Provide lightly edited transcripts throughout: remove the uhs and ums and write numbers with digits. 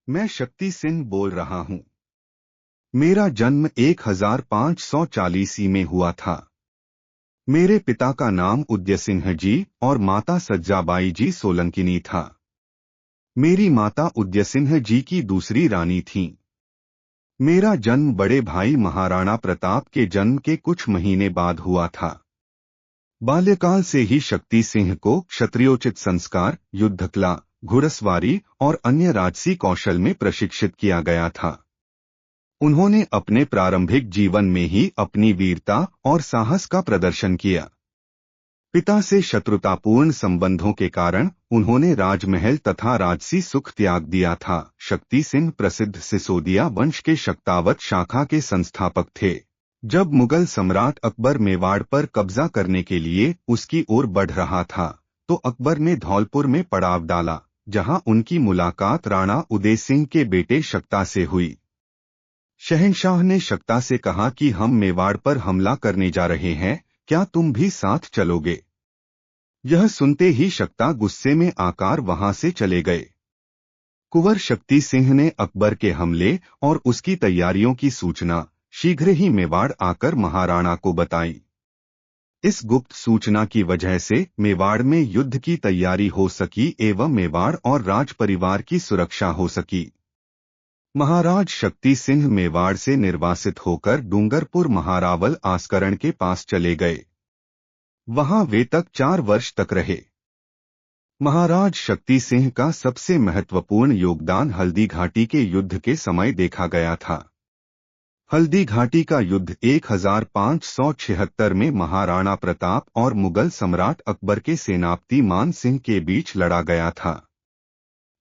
मैं शक्ति सिंह बोल रहा हूँ। मेरा जन्म 1540 में हुआ था। मेरे पिता का नाम उदय सिंह जी और माता सज्जाबाई जी सोलंकिनी था। मेरी माता उदय सिंह जी की दूसरी रानी थीं। मेरा जन्म बड़े भाई महाराणा प्रताप के जन्म के कुछ महीने बाद हुआ था। बाल्यकाल से ही शक्ति सिंह को क्षत्रियोचित संस्कार, युद्धकला, घुड़सवारी और अन्य राजसी कौशल में प्रशिक्षित किया गया था। उन्होंने अपने प्रारंभिक जीवन में ही अपनी वीरता और साहस का प्रदर्शन किया। पिता से शत्रुतापूर्ण संबंधों के कारण उन्होंने राजमहल तथा राजसी सुख त्याग दिया था। शक्ति सिंह प्रसिद्ध सिसोदिया वंश के शक्तावत शाखा के संस्थापक थे। जब मुगल सम्राट अकबर मेवाड़ पर कब्जा करने के लिए उसकी ओर बढ़ रहा था, तो अकबर ने धौलपुर में पड़ाव डाला, जहां उनकी मुलाकात राणा उदय सिंह के बेटे शक्ता से हुई। शहंशाह ने शक्ता से कहा कि हम मेवाड़ पर हमला करने जा रहे हैं, क्या तुम भी साथ चलोगे? यह सुनते ही शक्ता गुस्से में आकर वहां से चले गए। कुंवर शक्ति सिंह ने अकबर के हमले और उसकी तैयारियों की सूचना शीघ्र ही मेवाड़ आकर महाराणा को बताई। इस गुप्त सूचना की वजह से मेवाड़ में युद्ध की तैयारी हो सकी एवं मेवाड़ और राज परिवार की सुरक्षा हो सकी। महाराज शक्ति सिंह मेवाड़ से निर्वासित होकर डूंगरपुर महारावल आस्करण के पास चले गए। वहां वे तक 4 वर्ष तक रहे। महाराज शक्ति सिंह का सबसे महत्वपूर्ण योगदान हल्दी घाटी के युद्ध के समय देखा गया था। हल्दी घाटी का युद्ध 1576 में महाराणा प्रताप और मुगल सम्राट अकबर के सेनापति मान सिंह के बीच लड़ा गया था।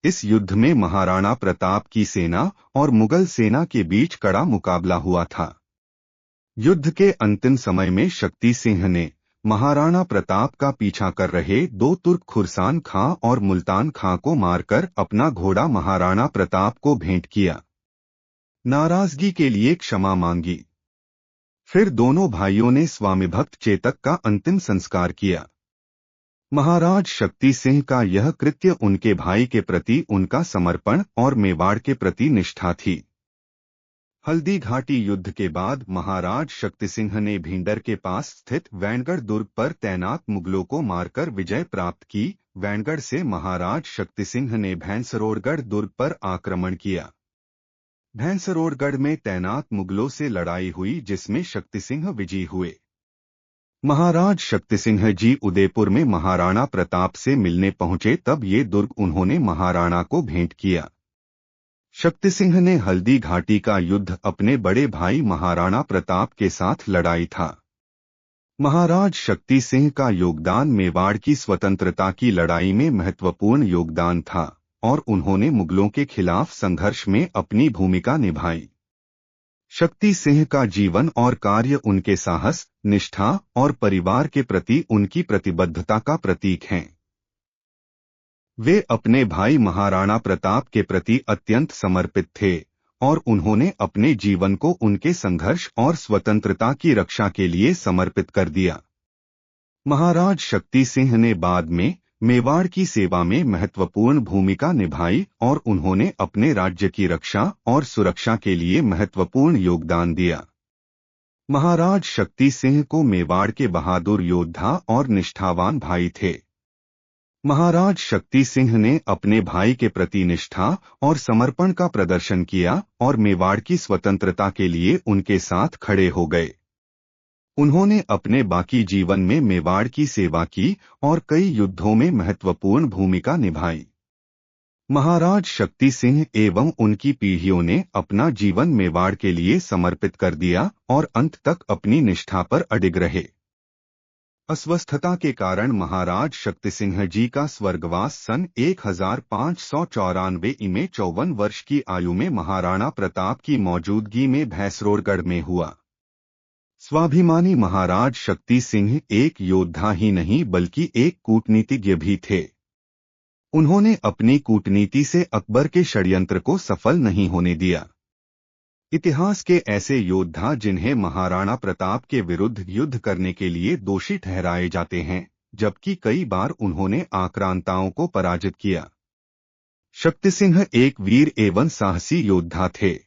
इस युद्ध में महाराणा प्रताप की सेना और मुगल सेना के बीच कड़ा मुकाबला हुआ था। युद्ध के अंतिम समय में शक्ति सिंह ने महाराणा प्रताप का पीछा कर रहे 2 तुर्क खुरसान खां और मुल्तान खां को मारकर अपना घोड़ा महाराणा प्रताप को भेंट किया। नाराजगी के लिए क्षमा मांगी। फिर दोनों भाइयों ने स्वामिभक्त चेतक का अंतिम संस्कार किया। महाराज शक्ति सिंह का यह कृत्य उनके भाई के प्रति उनका समर्पण और मेवाड़ के प्रति निष्ठा थी। हल्दी घाटी युद्ध के बाद महाराज शक्ति सिंह ने भिंडर के पास स्थित वैनगढ़ दुर्ग पर तैनात मुगलों को मारकर विजय प्राप्त की। वैनगढ़ से महाराज शक्ति सिंह ने भैंसरोड़गढ़ दुर्ग पर आक्रमण किया। भैंसरोड़गढ़ में तैनात मुगलों से लड़ाई हुई, जिसमें शक्ति सिंह विजयी हुए। महाराज शक्ति सिंह जी उदयपुर में महाराणा प्रताप से मिलने पहुंचे, तब ये दुर्ग उन्होंने महाराणा को भेंट किया। शक्ति सिंह ने हल्दी घाटी का युद्ध अपने बड़े भाई महाराणा प्रताप के साथ लड़ाई था। महाराज शक्ति सिंह का योगदान मेवाड़ की स्वतंत्रता की लड़ाई में महत्वपूर्ण योगदान था और उन्होंने मुगलों के खिलाफ संघर्ष में अपनी भूमिका निभाई। शक्ति सिंह का जीवन और कार्य उनके साहस, निष्ठा और परिवार के प्रति उनकी प्रतिबद्धता का प्रतीक हैं। वे अपने भाई महाराणा प्रताप के प्रति अत्यंत समर्पित थे और उन्होंने अपने जीवन को उनके संघर्ष और स्वतंत्रता की रक्षा के लिए समर्पित कर दिया। महाराज शक्ति सिंह ने बाद में मेवाड़ की सेवा में महत्वपूर्ण भूमिका निभाई और उन्होंने अपने राज्य की रक्षा और सुरक्षा के लिए महत्वपूर्ण योगदान दिया। महाराज शक्ति सिंह को मेवाड़ के बहादुर योद्धा और निष्ठावान भाई थे। महाराज शक्ति सिंह ने अपने भाई के प्रति निष्ठा और समर्पण का प्रदर्शन किया और मेवाड़ की स्वतंत्रता के लिए उनके साथ खड़े हो गए। उन्होंने अपने बाकी जीवन में मेवाड़ की सेवा की और कई युद्धों में महत्वपूर्ण भूमिका निभाई। महाराज शक्ति सिंह एवं उनकी पीढ़ियों ने अपना जीवन मेवाड़ के लिए समर्पित कर दिया और अंत तक अपनी निष्ठा पर अडिग रहे। अस्वस्थता के कारण महाराज शक्ति सिंह जी का स्वर्गवास सन 1594 में 54 वर्ष की आयु में महाराणा प्रताप की मौजूदगी में भैंसरोड़गढ़ में हुआ। स्वाभिमानी महाराज शक्ति सिंह एक योद्धा ही नहीं बल्कि एक कूटनीतिज्ञ भी थे। उन्होंने अपनी कूटनीति से अकबर के षड्यंत्र को सफल नहीं होने दिया। इतिहास के ऐसे योद्धा जिन्हें महाराणा प्रताप के विरुद्ध युद्ध करने के लिए दोषी ठहराए जाते हैं, जबकि कई बार उन्होंने आक्रांताओं को पराजित किया। शक्ति सिंह एक वीर एवं साहसी योद्धा थे।